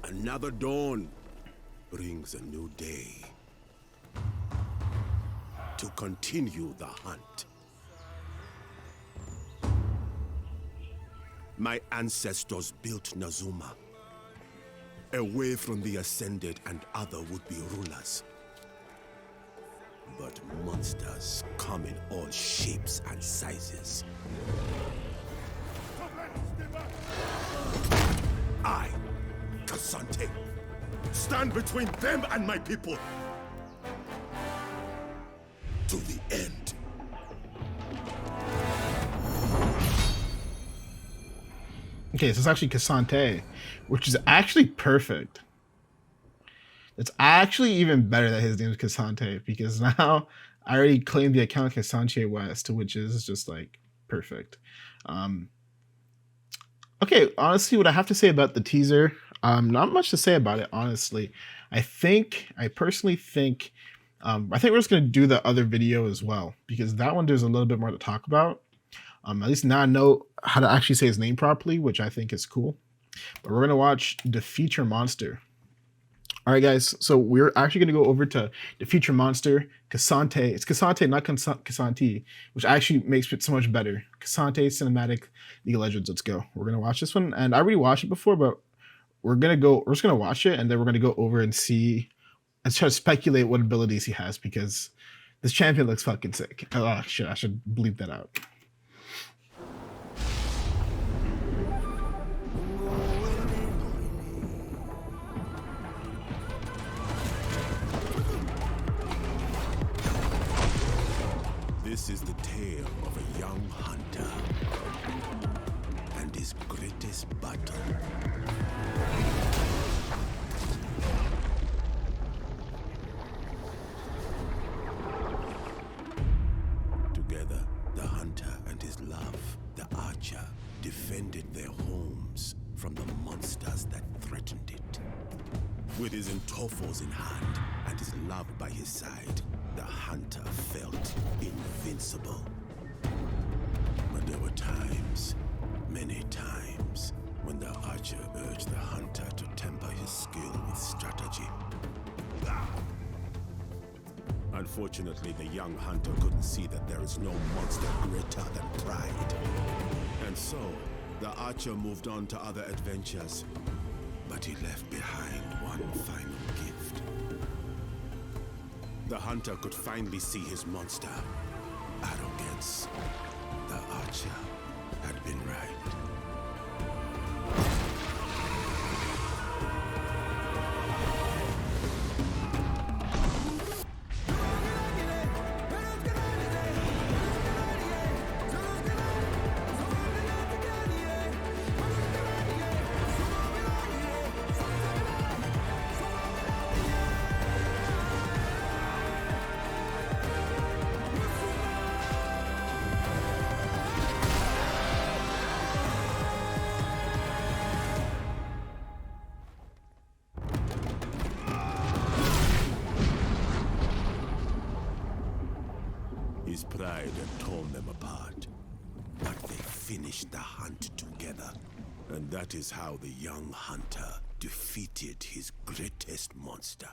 Another dawn brings a new day to continue the hunt. My ancestors built Nazuma, away from the Ascended and other would-be rulers. But monsters come in all shapes and sizes. I, Cassante, stand between them and my people. To the end. Okay, so it's actually Cassante, which is actually perfect. It's actually even better that his name is Cassante, because now I already claimed the account Cassante West, which is just like perfect. Okay, honestly, what I have to say about the teaser, not much to say about it, honestly. I personally think we're just going to do the other video as well, because that one there's a little bit more to talk about. At least now I know how to actually say his name properly, which I think is cool. But we're going to watch the feature monster. All right, guys, so we're actually going to go over to the feature monster, Cassante. It's Cassante, not Cassanti, which actually makes it so much better. Cassante Cinematic League of Legends. Let's go. We're going to watch this one. And I already watched it before, but we're just going to watch it, and then we're going to go over and see and try to speculate what abilities he has, because this champion looks fucking sick. Oh, shit, I should bleep that out. This is the tale of a young hunter and his greatest battle. Together, the hunter and his love, the archer, defended their homes from the monsters that threatened it. With his Intofos in hand and his love by his side, the hunter felt invincible. But there were times, many times, when the archer urged the hunter to temper his skill with strategy. Unfortunately, the young hunter couldn't see that there is no monster greater than pride. And so, the archer moved on to other adventures, but he left behind one final gift. The hunter could finally see his monster. Arrogance. The archer had been right. His pride had torn them apart, but they finished the hunt together. And that is how the young hunter defeated his greatest monster.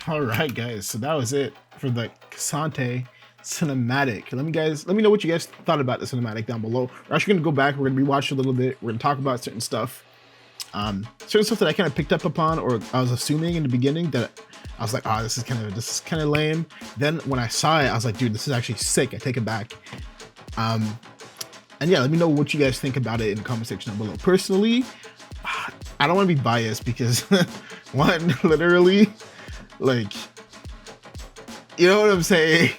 All right, guys, so that was it for the Cassante cinematic. Let me know what you guys thought about the cinematic down below. We're actually gonna go back, we're gonna rewatch a little bit, we're gonna talk about certain stuff. Certain stuff that I kind of picked up upon, or I was assuming in the beginning that I was like, oh, this is kind of lame. Then when I saw it, I was like, dude, this is actually sick. I take it back. And yeah, let me know what you guys think about it in the comment section down below. Personally, I don't want to be biased because one, literally, like, you know what I'm saying?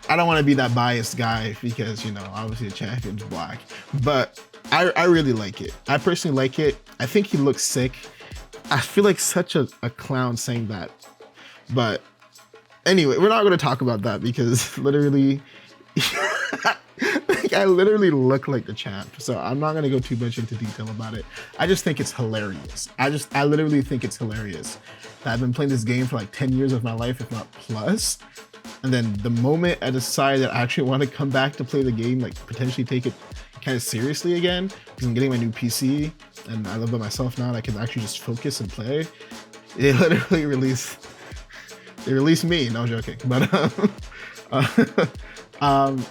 I don't want to be that biased guy because, you know, obviously the champion's black, but I really like it. I personally like it. I think he looks sick. I feel like such a clown saying that, but anyway, we're not going to talk about that because literally like, I literally look like the champ. So I'm not gonna go too much into detail about it. I just think it's hilarious. I literally think it's hilarious that I've been playing this game for like 10 years of my life, if not plus. And then the moment I decide that I actually want to come back to play the game, like potentially take it kind of seriously again, because I'm getting my new PC and I live by myself now and I can actually just focus and play. They literally released me. No, I'm joking. But I'm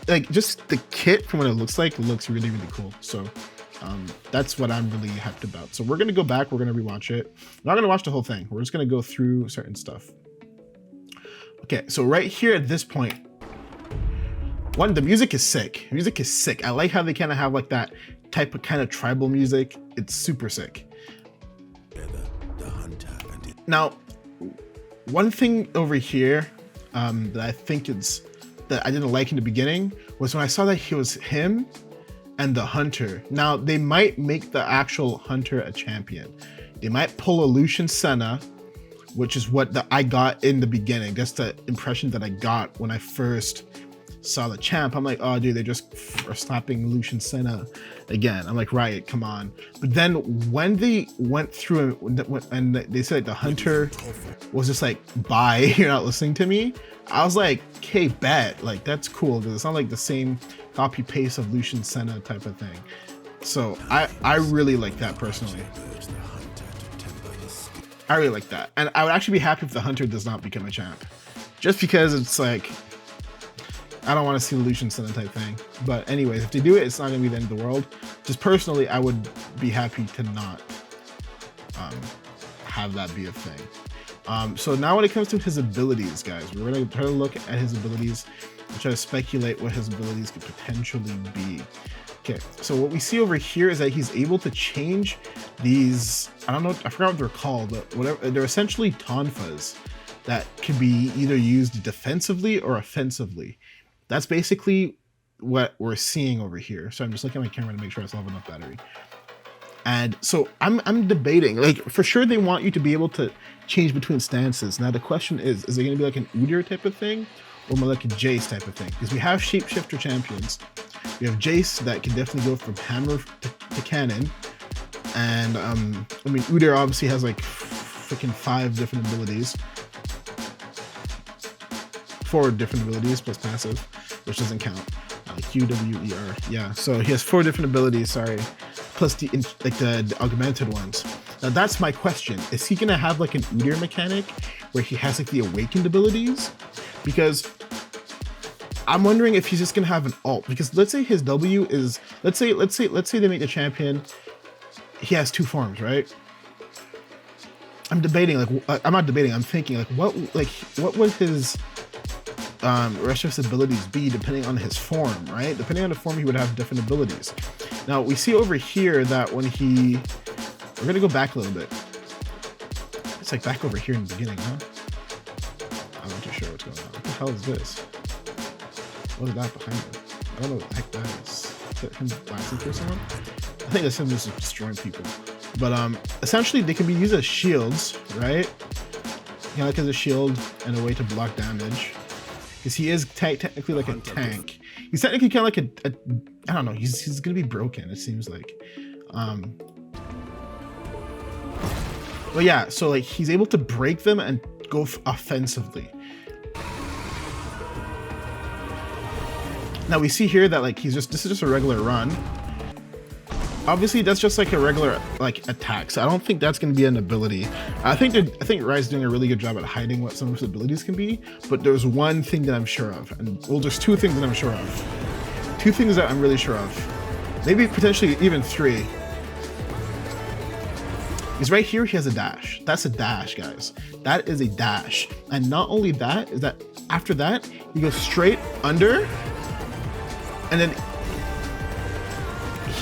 like, just the kit from what it looks like looks really, really cool. So that's what I'm really hyped about. So we're gonna go back, we're gonna rewatch it. We're not gonna watch the whole thing. We're just gonna go through certain stuff. Okay, so right here at this point, the music is sick. Music is sick. I like how they kind of have like that type of kind of tribal music. It's super sick. Now, one thing over here that I think that I didn't like in the beginning was when I saw that he was him and the hunter. Now, they might make the actual hunter a champion. They might pull a Lucian Senna, which is what I got in the beginning. That's the impression that I got when I first saw the champ. I'm like, oh dude, they just are slapping Lucian Senna again. I'm like, Riot, come on. But then when they went through and they said the hunter was just like, bye, you're not listening to me, I was like, okay, bet, like that's cool, because it's not like the same copy paste of Lucian Senna type of thing. So I really like that personally. I really like that. And I would actually be happy if the hunter does not become a champ, just because it's like, I don't want to see the Lucian Senna type thing. But anyways, if they do it, it's not going to be the end of the world. Just personally, I would be happy to not have that be a thing. So now when it comes to his abilities, guys, we're going to try to look at his abilities and try to speculate what his abilities could potentially be. Okay, so what we see over here is that he's able to change these, I don't know, I forgot what they're called, but whatever, they're essentially tonfas that can be either used defensively or offensively. That's basically what we're seeing over here. So I'm just looking at my camera to make sure I still have enough battery. And so I'm debating, like, for sure they want you to be able to change between stances. Now the question is it going to be like an Udyr type of thing or more like a Jace type of thing? Because we have shapeshifter champions. We have Jace that can definitely go from hammer to cannon. And I mean, Udyr obviously has like freaking 5 different abilities. 4 different abilities plus passive, which doesn't count. Q, W, E, R. Yeah, so he has 4 different abilities, sorry, plus the augmented ones. Now that's my question. Is he gonna have like an Udyr mechanic where he has like the awakened abilities? Because I'm wondering if he's just gonna have an alt. Because let's say his W is, let's say they make the champion, he has 2 forms, right? I'm debating, like, I'm not debating, I'm thinking, like, what would his rest of his abilities be depending on his form, right? Depending on the form, he would have different abilities. Now we see over here that when we're gonna go back a little bit. It's like back over here in the beginning, huh? I'm not too sure what's going on. What the hell is this? What is that behind him? I don't know what the heck that is. Is that him blasting through someone? I think that's him just destroying people. But essentially they can be used as shields, right? You know, like as a shield and a way to block damage. Because he is technically like a tank. He's technically kind of like a I don't know, he's gonna be broken, it seems like. But yeah, so like he's able to break them and go offensively. Now we see here that like this is just a regular run. Obviously that's just like a regular like attack, so I don't think that's going to be an ability. I think Riot's doing a really good job at hiding what some of his abilities can be, but there's one thing that I'm sure of, and well, there's 2 things that I'm sure of. 2 things that I'm really sure of, maybe potentially even 3. Is right here he has a dash. That's a dash, guys. That is a dash, and not only that, is that after that he goes straight under, and then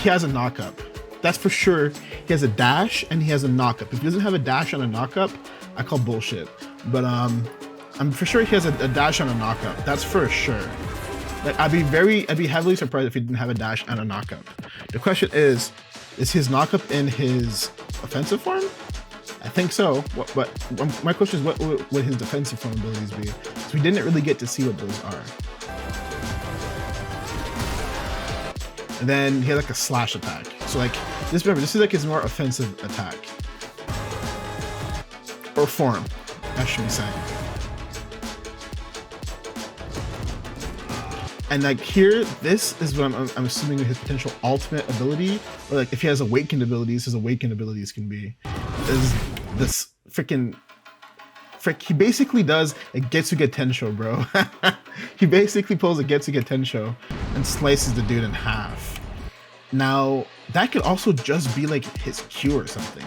he has a knock-up. That's for sure. He has a dash and he has a knock-up. If he doesn't have a dash and a knock-up, I call bullshit. But I'm for sure he has a dash and a knock-up. That's for sure. Like I'd be heavily surprised if he didn't have a dash and a knock-up. The question is his knock-up in his offensive form? I think so. But my question is, what would his defensive form abilities be? So we didn't really get to see what those are. And then he had like a slash attack. So like this, remember, this is like his more offensive attack. Or form, I should be saying. And like here, this is what I'm assuming his potential ultimate ability, or like if he has awakened abilities, his awakened abilities can be, is this freaking, he basically does a Getsuga Tensho, bro. He basically pulls a Getsuga Tensho and slices the dude in half. Now, that could also just be like his Q or something.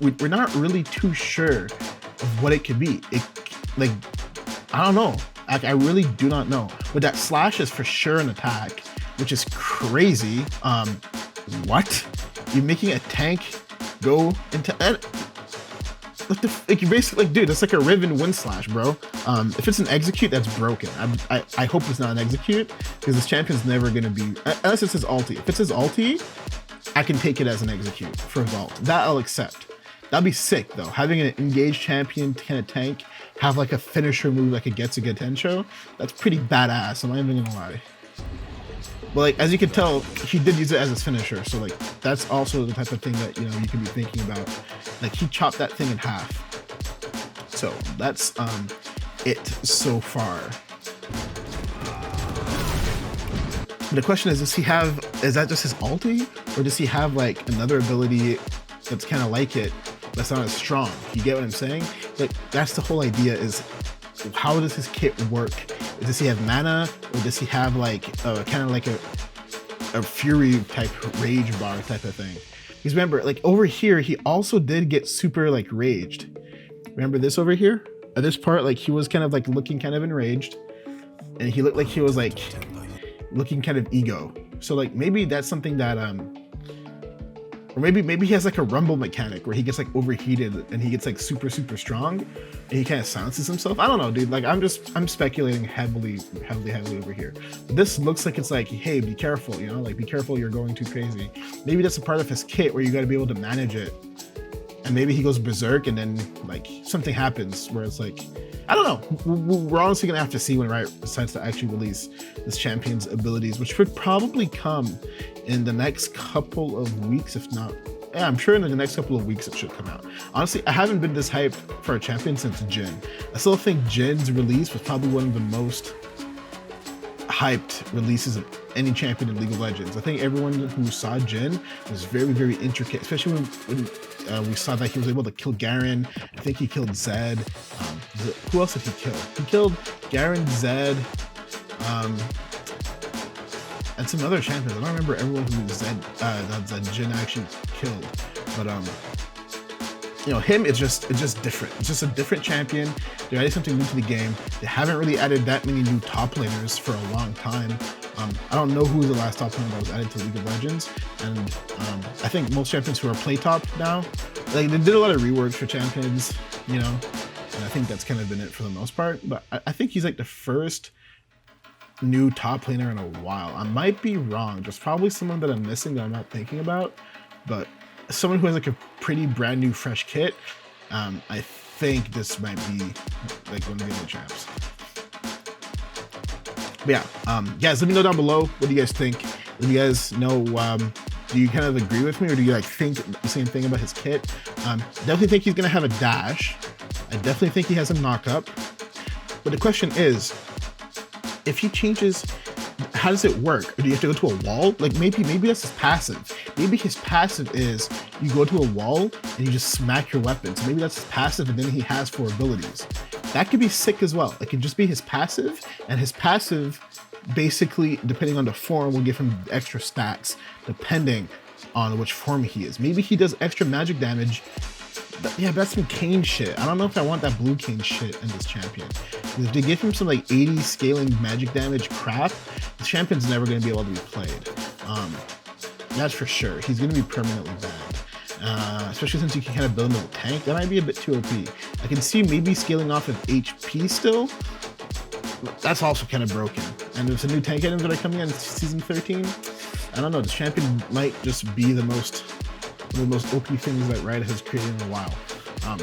Like, we're not really too sure of what it could be. It, like, I don't know. I really do not know. But that slash is for sure an attack, which is crazy. What? You're making a tank go into... Like you basically, like, dude, it's like a Riven wind slash, bro. If it's an execute, that's broken. I hope it's not an execute, because this champion's never gonna be, unless it's his ulti. If it's his ulti, I can take it as an execute for his ult. That I'll accept. That'd be sick though. Having an engaged champion kind of tank have like a finisher move like a Getsuga Tensho, that's pretty badass. I'm not even gonna lie. But like, as you can tell, he did use it as his finisher, so like that's also the type of thing that, you know, you can be thinking about. Like, he chopped that thing in half. So that's it so far. The question is that just his ulti, or does he have like another ability that's kind of like it, that's not as strong? You get what I'm saying? Like, that's the whole idea, is how does his kit work? Does he have mana, or does he have like kind of like a fury type rage bar type of thing? Because remember, like over here, he also did get super like raged. Remember this over here? At this part, like he was kind of like looking kind of enraged, and he looked like he was like looking kind of ego. So like maybe that's something that or maybe he has like a rumble mechanic where he gets like overheated and he gets like super strong and he kind of silences himself. I don't know, dude. Like I'm speculating heavily over here. This looks like it's like, hey, be careful, you know, like be careful, you're going too crazy. Maybe that's a part of his kit where you got to be able to manage it. And maybe he goes berserk and then like something happens where it's like, I don't know. We're honestly gonna have to see when Riot decides to actually release this champion's abilities, which would probably come in the next couple of weeks, if not, yeah, I'm sure in the next couple of weeks it should come out. Honestly, I haven't been this hyped for a champion since Jhin. I still think Jin's release was probably one of the most hyped releases of any champion in League of Legends. I think everyone who saw Jhin was very intricate, especially when we saw that he was able to kill Garen. I think he killed Zed. Who else did he kill? He killed Garen, Zed, and some other champions. I don't remember everyone who Zed, that Jhin actually killed, but you know, him, it's just different. It's just a different champion. They're adding something new to the game. They haven't really added that many new top laners for a long time. I don't know who the last top laner that was added to League of Legends, and I think most champions who are play top now, like they did a lot of reworks for champions, you know, and I think that's kind of been it for the most part. But I think he's like the first new top laner in a while. I might be wrong. There's probably someone that I'm missing that I'm not thinking about, but someone who has like a pretty brand new fresh kit, I think this might be like one of the other champs. But yeah, guys, let me know down below, what do you guys think? Let you guys know, do you kind of agree with me, or do you like think the same thing about his kit? Definitely think he's gonna have a dash. I definitely think he has a knock up. But the question is, if he changes, how does it work? Or do you have to go to a wall? Like maybe that's his passive. Maybe his passive is you go to a wall and you just smack your weapon. So maybe that's his passive, and then he has 4 abilities. That could be sick as well. It could just be his passive, and his passive, basically, depending on the form, will give him extra stats depending on which form he is. Maybe he does extra magic damage. Yeah, that's some Kane shit. I don't know if I want that blue Kane shit in this champion. If they give him some like 80 scaling magic damage crap, the champion's never going to be able to be played. That's for sure. He's going to be permanently banned. Especially since you can kind of build him as a tank. That might be a bit too OP. I can see maybe scaling off of HP still. That's also kind of broken. And there's some new tank items that are coming in season 13. I don't know. This champion might just be one of the most OP things that Riot has created in a while.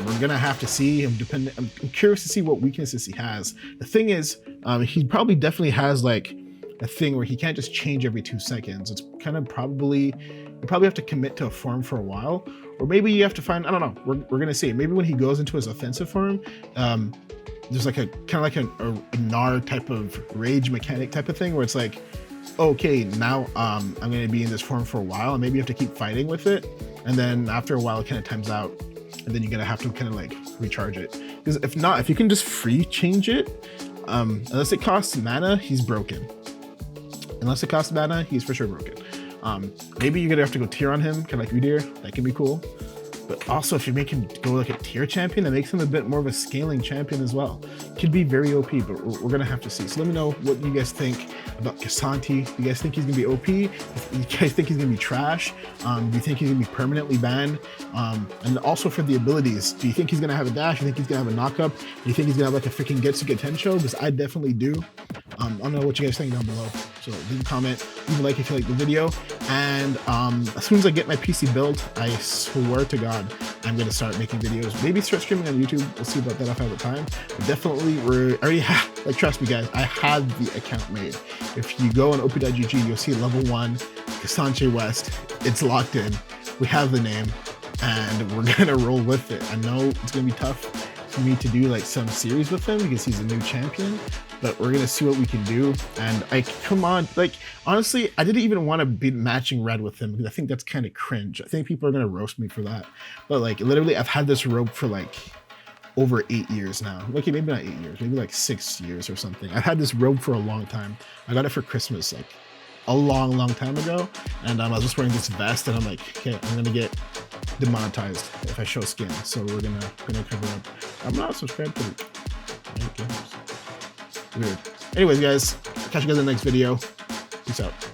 We're gonna have to see him. I'm curious to see what weaknesses he has. The thing is, he probably definitely has like a thing where he can't just change every 2 seconds. It's kind of probably, you probably have to commit to a form for a while, or maybe you have to find, I don't know, we're gonna see. Maybe when he goes into his offensive form, there's like a kind of like a Gnar type of rage mechanic type of thing where it's like, okay, now I'm gonna be in this form for a while, and maybe you have to keep fighting with it, and then after a while it kind of times out, and then you're gonna have to kind of like recharge it. Because if not, if you can just free change it, unless it costs mana, he's broken. Unless it costs mana, he's for sure broken. Maybe you're gonna have to go tier on him, kind of like Udyr. That can be cool. But also, if you make him go like a tier champion, that makes him a bit more of a scaling champion as well. Could be very OP, but we're gonna have to see. So let me know what you guys think about K'Sante. Do you guys think he's gonna be OP? Do you guys think he's gonna be trash? Do you think he's gonna be permanently banned? And also for the abilities, do you think he's gonna have a dash? Do you think he's gonna have a knockup? Do you think he's gonna have like a freaking Getsuga Tensho? Because I definitely do. I don't know what you guys think down below. So leave a comment, leave a like if you like the video. And as soon as I get my PC built, I swear to God, I'm gonna start making videos. Maybe start streaming on YouTube. We'll see about that if I have the time. But definitely, I already have, like, trust me guys, I had the account made. If you go on op.gg, you'll see level 1, K'Sante West. It's locked in. We have the name, and we're gonna roll with it. I know it's gonna be tough for me to do like some series with him because he's a new champion, but we're gonna see what we can do. And come on, like, honestly, I didn't even want to be matching red with him because I think that's kind of cringe. I think people are gonna roast me for that. But like, literally, I've had this robe for like over 8 years now. Okay, maybe not 8 years, maybe like 6 years or something. I've had this robe for a long time. I got it for Christmas like a long time ago, and I was just wearing this vest, and I'm like, okay, I'm gonna get demonetized if I show skin, so we're gonna cover up. I'm not subscribed to it. Weird. Anyways, guys, catch you guys in the next video. Peace out.